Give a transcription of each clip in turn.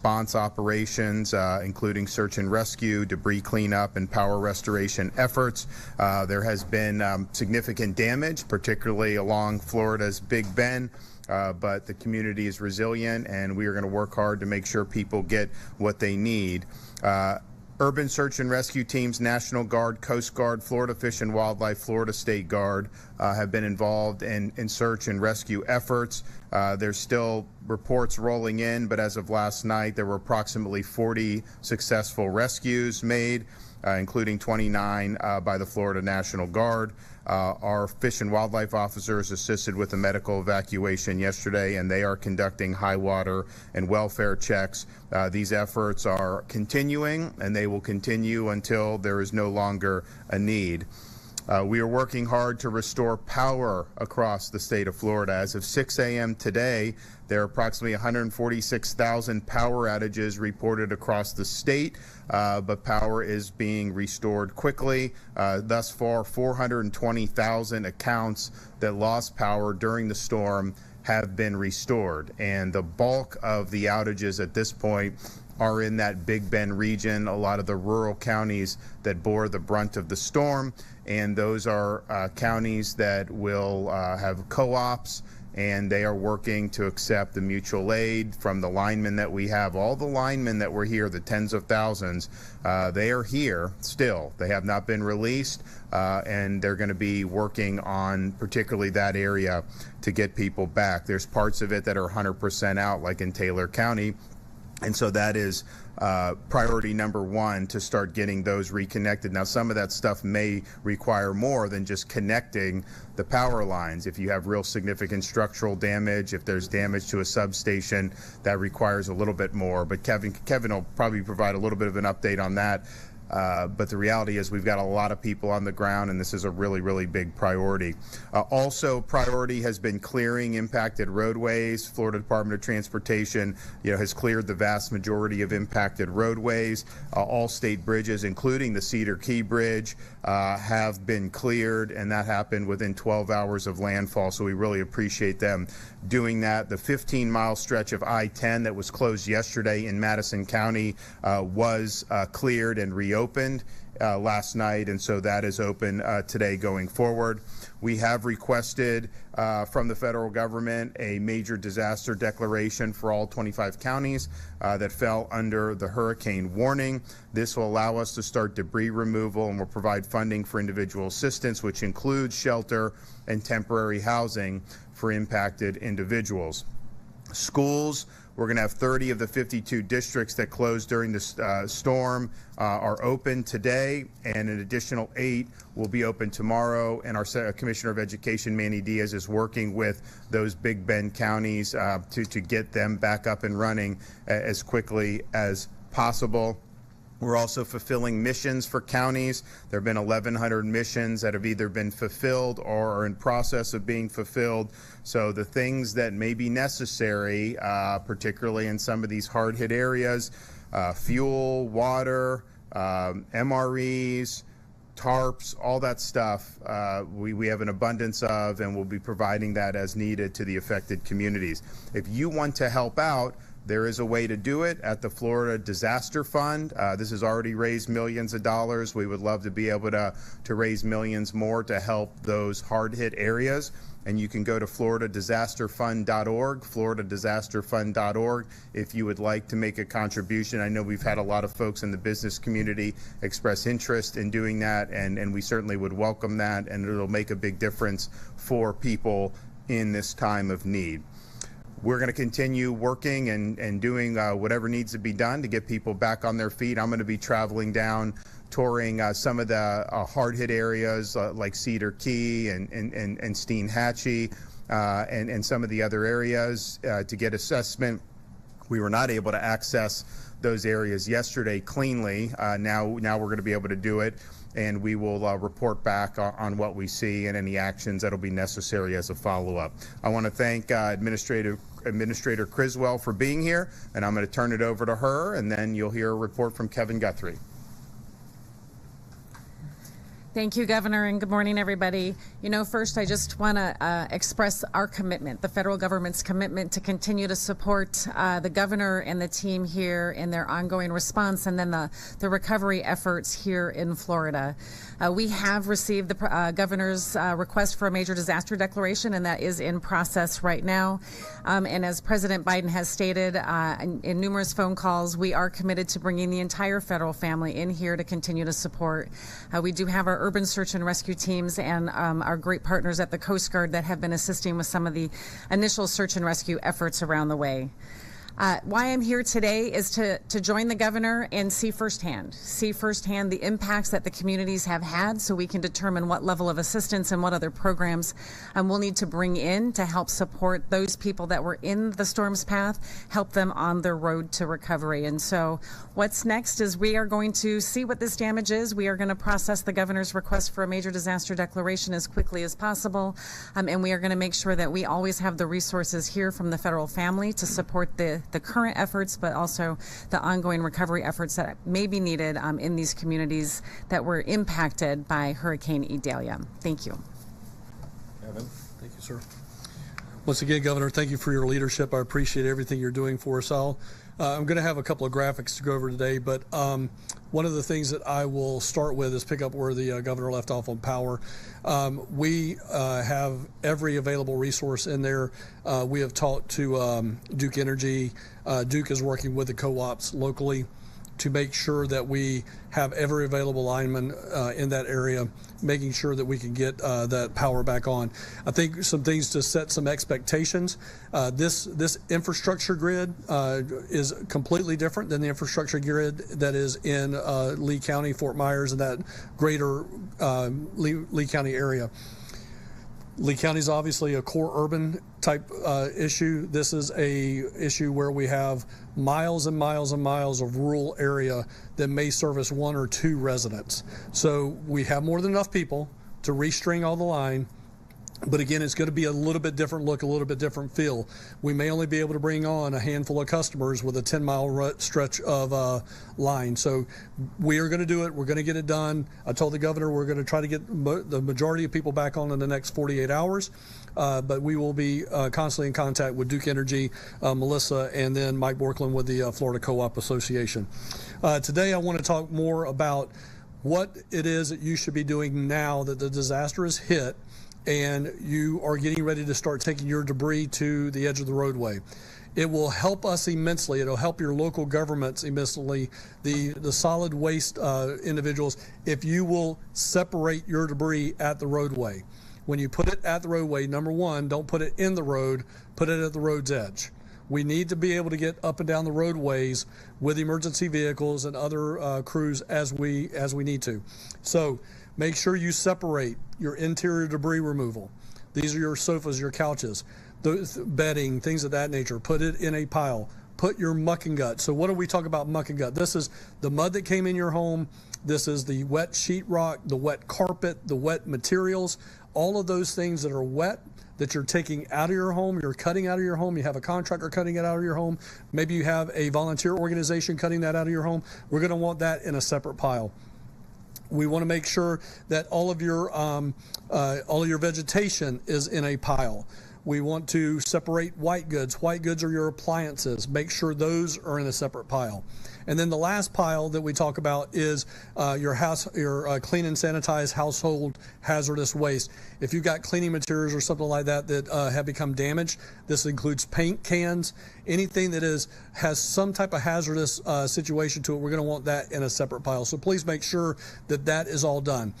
response operations, including search and rescue, debris cleanup, and power restoration efforts. There has been significant damage, particularly along Florida's Big Bend. But the community is resilient, and we are going to work hard to make sure people get what they need. Urban search and rescue teams, National Guard, Coast Guard, Florida Fish and Wildlife, Florida State Guard have been involved in search and rescue efforts. There's still reports rolling in, but as of last night, there were approximately 40 successful rescues made, including 29 by the Florida National Guard. Our Fish and Wildlife officers assisted with the medical evacuation yesterday, and they are conducting high water and welfare checks. These efforts are continuing, and they will continue until there is no longer a need. We are working hard to restore power across the state of Florida. As of 6 a.m. today, there are approximately 146,000 power outages reported across the state, but power is being restored quickly. Thus far, 420,000 accounts that lost power during the storm have been restored, and the bulk of the outages at this point are in that Big Bend region, a lot of the rural counties that bore the brunt of the storm, and those are counties that will have co-ops, and they are working to accept the mutual aid from the linemen that we have. All the linemen that were here, the tens of thousands, they are here still. They have not been released, and they're going to be working on particularly that area to get people back. There's parts of it that are 100% out, like in Taylor County. And so that is priority number one, to start getting those reconnected. Now, some of that stuff may require more than just connecting the power lines. If you have real significant structural damage, if there's damage to a substation, that requires a little bit more. But Kevin will probably provide a little bit of an update on that. But the reality is we've got a lot of people on the ground, and this is a really, really big priority. Also, priority has been clearing impacted roadways. Florida Department of Transportation, has cleared the vast majority of impacted roadways. All state bridges, including the Cedar Key Bridge, have been cleared, and that happened within 12 hours of landfall. So we really appreciate them doing that. The 15-mile stretch of I-10 that was closed yesterday in Madison County was cleared and reopened last night, and so that is open today going forward. We have requested from the federal government a major disaster declaration for all 25 counties that fell under the hurricane warning. This will allow us to start debris removal and will provide funding for individual assistance, which includes shelter and temporary housing for impacted individuals. Schools, we're going to have 30 of the 52 districts that closed during the storm are open today, and an additional 8 will be open tomorrow. And our Commissioner of Education, Manny Diaz, is working with those Big Bend counties to get them back up and running as quickly as possible. We're also fulfilling missions for counties. There have been 1,100 missions that have either been fulfilled or are in process of being fulfilled. So the things that may be necessary, particularly in some of these hard-hit areas, fuel, water, MREs, tarps, all that stuff, we have an abundance of, and we'll be providing that as needed to the affected communities. If you want to help out, there is a way to do it at the Florida Disaster Fund. This has already raised millions of dollars. We would love to be able to raise millions more to help those hard-hit areas. And you can go to floridadisasterfund.org, floridadisasterfund.org, if you would like to make a contribution. I know we've had a lot of folks in the business community express interest in doing that, and we certainly would welcome that, and it'll make a big difference for people in this time of need. We're going to continue working and doing whatever needs to be done to get people back on their feet. I'm going to be traveling down, touring some of the hard-hit areas like Cedar Key and Steinhatchee and some of the other areas to get assessment. We were not able to access those areas yesterday cleanly. Now we're going to be able to do it, and we will report back on what we see and any actions that will be necessary as a follow-up. I want to thank Administrator Criswell for being here, and I'm going to turn it over to her, and then you'll hear a report from Kevin Guthrie. Thank you, Governor, and good morning, everybody. You know, first, I just want to express our commitment, the federal government's commitment to continue to support the governor and the team here in their ongoing response and then the recovery efforts here in Florida. We have received the governor's request for a major disaster declaration, and that is in process right now. And as President Biden has stated in numerous phone calls, we are committed to bringing the entire federal family in here to continue to support. We do have our urban search and rescue teams and our great partners at the Coast Guard that have been assisting with some of the initial search and rescue efforts around the way. Why I'm here today is to join the governor and see firsthand the impacts that the communities have had, so we can determine what level of assistance and what other programs we'll need to bring in to help support those people that were in the storm's path, help them on their road to recovery. And so what's next is we are going to see what this damage is. We are going to process the governor's request for a major disaster declaration as quickly as possible, and we are going to make sure that we always have the resources here from the federal family to support the current efforts, but also the ongoing recovery efforts that may be needed in these communities that were impacted by Hurricane Idalia. Thank you. Evan. Thank you, sir. Once again, Governor, thank you for your leadership. I appreciate everything you're doing for us all. I'm going to have a couple of graphics to go over today, but one of the things that I will start with is pick up where the governor left off on power. We have every available resource in there. We have talked to Duke Energy. Duke is working with the co-ops locally to make sure that we have every available lineman in that area, making sure that we can get that power back on. I think some things to set some expectations. This infrastructure grid is completely different than the infrastructure grid that is in Lee County, Fort Myers, and that greater Lee County area. Lee County is obviously a core urban type issue. This is a issue where we have miles and miles and miles of rural area that may service one or two residents. So we have more than enough people to restring all the line. But again, it's going to be a little bit different look, a little bit different feel. We may only be able to bring on a handful of customers with a 10-mile stretch of line. So we are going to do it. We're going to get it done. I told the governor we're going to try to get the majority of people back on in the next 48 hours. But we will be constantly in contact with Duke Energy, Melissa, and then Mike Borkland with the Florida Co-op Association. Today I want to talk more about what it is that you should be doing now that the disaster has hit and you are getting ready to start taking your debris to the edge of the roadway. It will help us immensely. It'll help your local governments immensely, the solid waste individuals, if you will separate your debris at the roadway. When you put it at the roadway, number one, don't put it in the road, put it at the road's edge. We need to be able to get up and down the roadways with emergency vehicles and other crews as we need to. So make sure you separate your interior debris removal. These are your sofas, your couches, the bedding, things of that nature. Put it in a pile. Put your muck and gut. So what do we talk about muck and gut? This is the mud that came in your home. This is the wet sheetrock, the wet carpet, the wet materials, all of those things that are wet that you're taking out of your home, you're cutting out of your home, you have a contractor cutting it out of your home, maybe you have a volunteer organization cutting that out of your home. We're going to want that in a separate pile. We want to make sure that all of your vegetation is in a pile. We want to separate white goods. White goods are your appliances. Make sure those are in a separate pile. And then the last pile that we talk about is your clean and sanitized household hazardous waste. If you've got cleaning materials or something like that that have become damaged, this includes paint cans, anything that has some type of hazardous situation to it, we're going to want that in a separate pile. So please make sure that that is all done.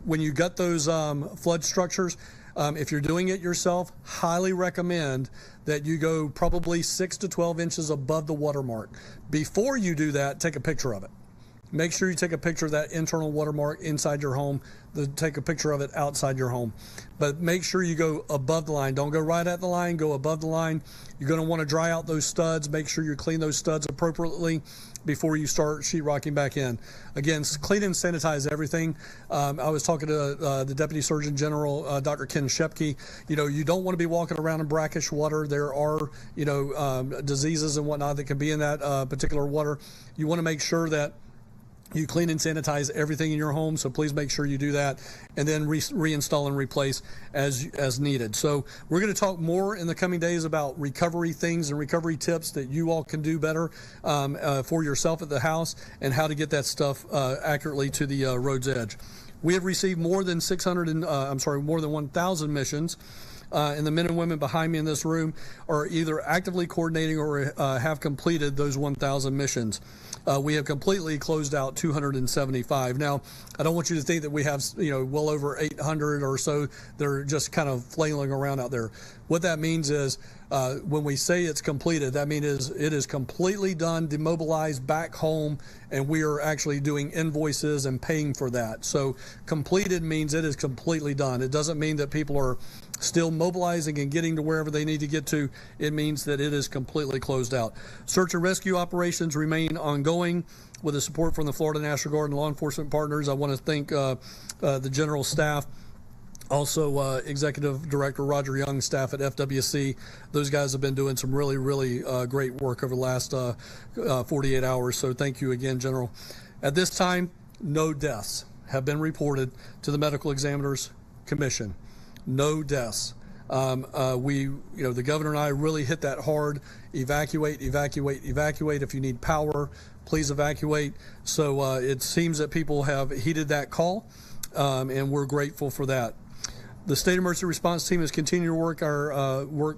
When you gut those flood structures, if you're doing it yourself, highly recommend that you go probably 6 to 12 inches above the watermark. Before you do that, take a picture of it. Make sure you take a picture of that internal watermark inside your home, take a picture of it outside your home. But make sure you go above the line. Don't go right at the line, go above the line. You're going to want to dry out those studs. Make sure you clean those studs appropriately before you start sheetrocking back in. Again, clean and sanitize everything. I was talking to the Deputy Surgeon General, Dr. Ken Shepke. You don't want to be walking around in brackish water. There are, diseases and whatnot that can be in that particular water. You want to make sure that You clean and sanitize everything in your home, so please make sure you do that, and then reinstall and replace as needed. So we're going to talk more in the coming days about recovery things and recovery tips that you all can do better for yourself at the house, and how to get that stuff accurately to the road's edge. We have received more than 1,000 missions. And the men and women behind me in this room are either actively coordinating or have completed those 1,000 missions. We have completely closed out 275. Now, I don't want you to think that we have, well over 800 or so. They're just kind of flailing around out there. What that means is when we say it's completed, that means it is completely done, demobilized, back home, and we are actually doing invoices and paying for that. So completed means it is completely done. It doesn't mean that people are still mobilizing and getting to wherever they need to get to. It means that it is completely closed out. Search and rescue operations remain ongoing with the support from the Florida National Guard and law enforcement partners. I want to thank the general staff, also Executive Director Roger Young's staff at FWC. Those guys have been doing some really, really great work over the last 48 hours. So thank you again, General. At this time, no deaths have been reported to the Medical Examiners Commission. No deaths. The governor and I really hit that hard. Evacuate, evacuate, evacuate. If you need power, please evacuate. So it seems that people have heeded that call, and we're grateful for that. The State Emergency Response Team has continued to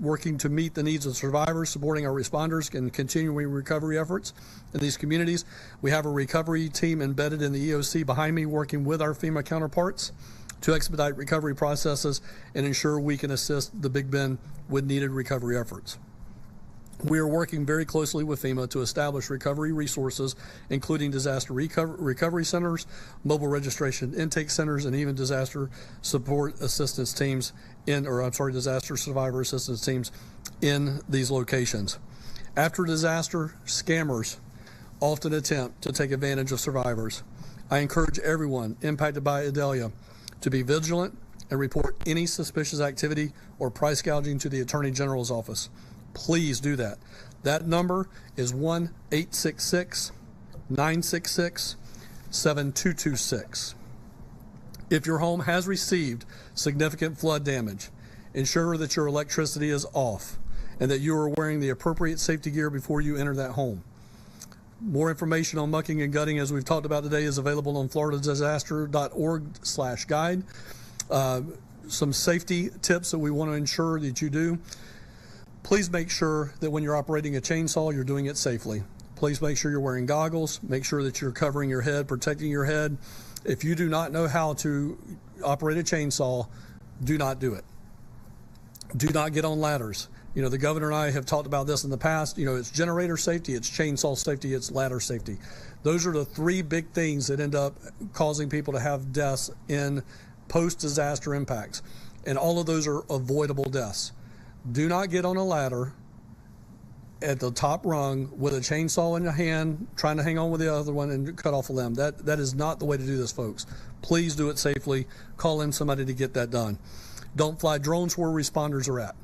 working to meet the needs of survivors, supporting our responders, and continuing recovery efforts in these communities. We have a recovery team embedded in the EOC behind me, working with our FEMA counterparts to expedite recovery processes and ensure we can assist the Big Bend with needed recovery efforts. We are working very closely with FEMA to establish recovery resources, including disaster recovery centers, mobile registration intake centers, and even disaster support assistance teams disaster survivor assistance teams in these locations. After disaster, scammers often attempt to take advantage of survivors. I encourage everyone impacted by Idalia to be vigilant and report any suspicious activity or price gouging to the Attorney General's office. Please do that. That number is 1-866-966-7226. If your home has received significant flood damage, ensure that your electricity is off and that you are wearing the appropriate safety gear before you enter that home. More information on mucking and gutting, as we've talked about today, is available on floridadisaster.org/guide. Some safety tips that we want to ensure that you do. Please make sure that when you're operating a chainsaw, you're doing it safely. Please make sure you're wearing goggles. Make sure that you're covering your head, protecting your head. If you do not know how to operate a chainsaw, do not do it. Do not get on ladders. The governor and I have talked about this in the past. It's generator safety, it's chainsaw safety, it's ladder safety. Those are the three big things that end up causing people to have deaths in post-disaster impacts. And all of those are avoidable deaths. Do not get on a ladder at the top rung with a chainsaw in your hand, trying to hang on with the other one and cut off a limb. That is not the way to do this, folks. Please do it safely. Call in somebody to get that done. Don't fly drones where responders are at.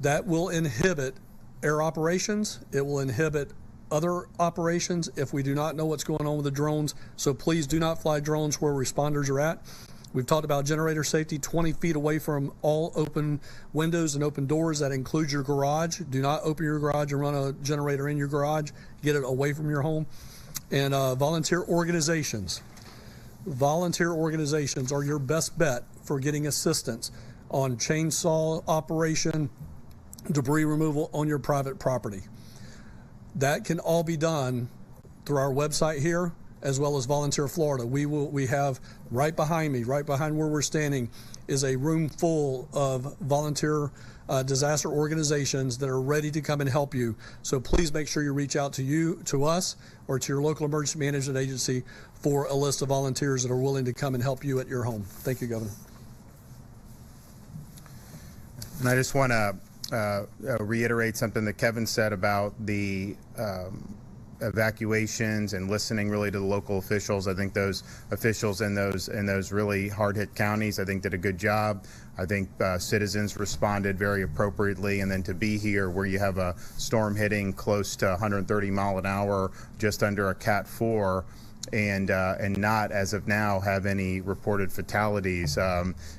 That will inhibit air operations. It will inhibit other operations if we do not know what's going on with the drones. So please do not fly drones where responders are at. We've talked about generator safety, 20 feet away from all open windows and open doors. That includes your garage. Do not open your garage and run a generator in your garage. Get it away from your home. And volunteer organizations. Volunteer organizations are your best bet for getting assistance on chainsaw operation, debris removal on your private property. That can all be done through our website here, as well as Volunteer Florida. We have right behind me, right behind where we're standing, is a room full of volunteer disaster organizations that are ready to come and help you. So please make sure you reach out to us, or to your local emergency management agency for a list of volunteers that are willing to come and help you at your home. Thank you, Governor. And I just want to reiterate something that Kevin said about the evacuations and listening really to the local officials. I think those officials in those really hard-hit counties, I think, did a good job. I think citizens responded very appropriately, and then to be here where you have a storm hitting close to 130 mile an hour, just under a Cat 4, and not, as of now, have any reported fatalities,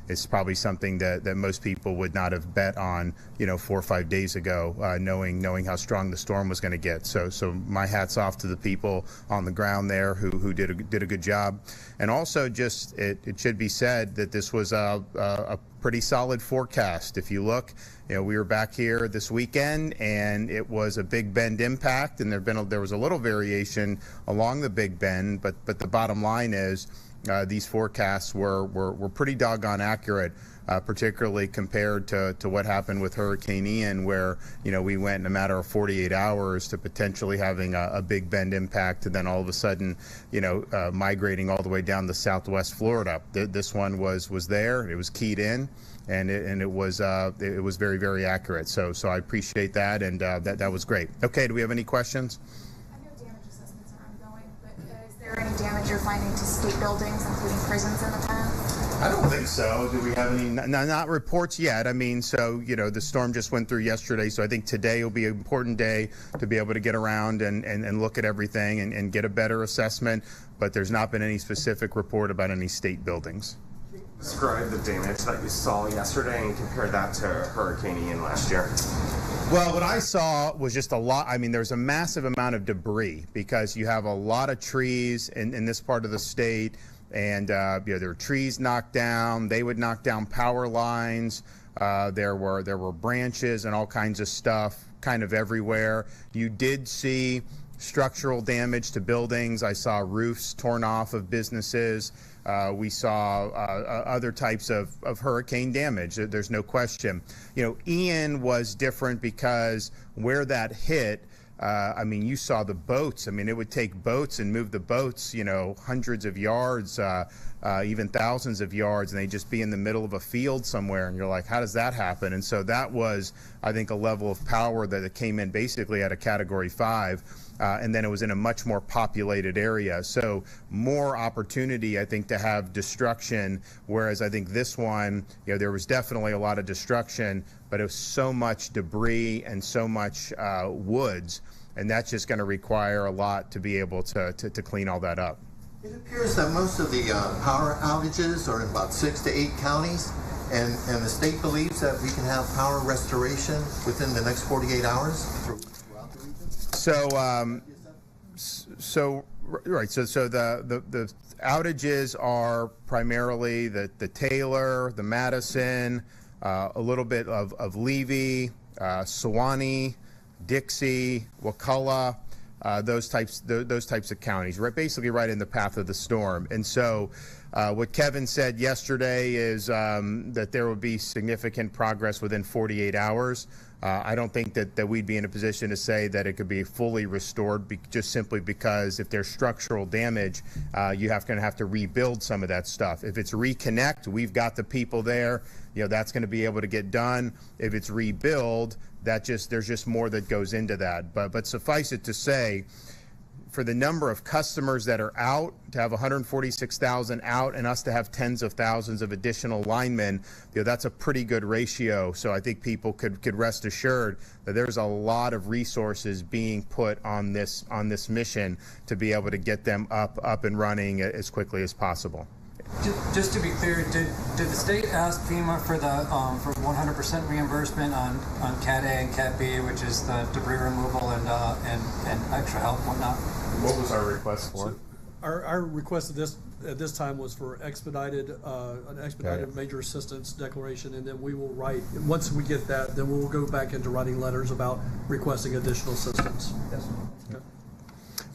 is probably something that most people would not have bet on, 4 or 5 days ago, knowing how strong the storm was going to get. So my hat's off to the people on the ground there who did a good job. And also, just it should be said that this was a pretty solid forecast. If you look, we were back here this weekend, and it was a Big Bend impact, and there was a little variation along the Big Bend, but the bottom line is these forecasts were pretty doggone accurate, particularly compared to what happened with Hurricane Ian, where we went in a matter of 48 hours to potentially having a Big Bend impact, and then all of a sudden migrating all the way down to Southwest Florida. This one was there. It was keyed in. And it was very, very accurate. So I appreciate that, and that was great. Okay, do we have any questions? I know damage assessments are ongoing, but is there any damage you're finding to state buildings, including prisons, in the past? I don't think so. Do we have any? Not reports yet. I mean, so the storm just went through yesterday, so I think today will be an important day to be able to get around and look at everything and get a better assessment. But there's not been any specific report about any state buildings. Describe the damage that you saw yesterday and compare that to Hurricane Ian last year. Well, what I saw was just a lot. I mean, there's a massive amount of debris because you have a lot of trees in this part of the state, and there were trees knocked down. They would knock down power lines. There were branches and all kinds of stuff kind of everywhere. You did see structural damage to buildings. I saw roofs torn off of businesses. We saw other types of hurricane damage. There's no question. Ian was different because where that hit, I mean, you saw the boats. I mean, it would take boats and move the boats, hundreds of yards, even thousands of yards, and they'd just be in the middle of a field somewhere. And you're like, how does that happen? And so that was, I think, a level of power that it came in basically at a Category 5. And then it was in a much more populated area. So more opportunity, I think, to have destruction, whereas I think this one, there was definitely a lot of destruction, but it was so much debris and so much woods, and that's just going to require a lot to be able to clean all that up. It appears that most of the power outages are in about 6 to 8 counties, and the state believes that we can have power restoration within the next 48 hours throughout the region. So the outages are primarily the Taylor, the Madison, a little bit of Levy, Sewanee, Dixie, Wakulla, those types of counties, basically right in the path of the storm. And so what Kevin said yesterday is that there would be significant progress within 48 hours. I don't think that we'd be in a position to say that it could be fully restored just simply because if there's structural damage, you're going to have to rebuild some of that stuff. If it's reconnect, we've got the people there. That's going to be able to get done. If it's rebuild, there's just more that goes into that. But suffice it to say, for the number of customers that are out, to have 146,000 out and us to have tens of thousands of additional linemen, that's a pretty good ratio. So I think people could rest assured that there's a lot of resources being put on this mission to be able to get them up and running as quickly as possible. Just to be clear, did the state ask FEMA for the for 100% reimbursement on Cat A and Cat B, which is the debris removal and extra help and whatnot? What was our request for? So our request at this time was for an expedited major assistance declaration, and then we will write, once we get that, then we'll go back into writing letters about requesting additional assistance. Yes. Okay.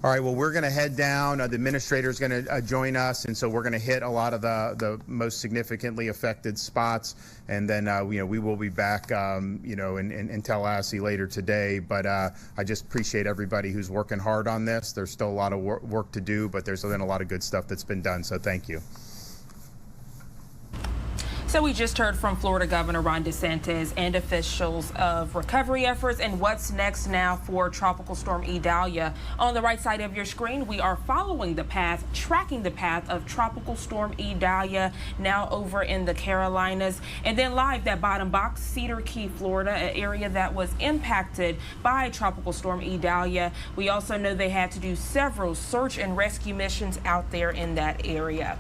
All right, well, we're going to head down. The administrator is going to join us, and so we're going to hit a lot of the most significantly affected spots, and then we will be back in Tallahassee later today. But I just appreciate everybody who's working hard on this. There's still a lot of work to do, but there's been a lot of good stuff that's been done, so thank you. So we just heard from Florida Governor Ron DeSantis and officials of recovery efforts and what's next now for Tropical Storm Idalia. On the right side of your screen, we are following the path, tracking the path of Tropical Storm Idalia now over in the Carolinas. And then live, that bottom box, Cedar Key, Florida, an area that was impacted by Tropical Storm Idalia. We also know they had to do several search and rescue missions out there in that area.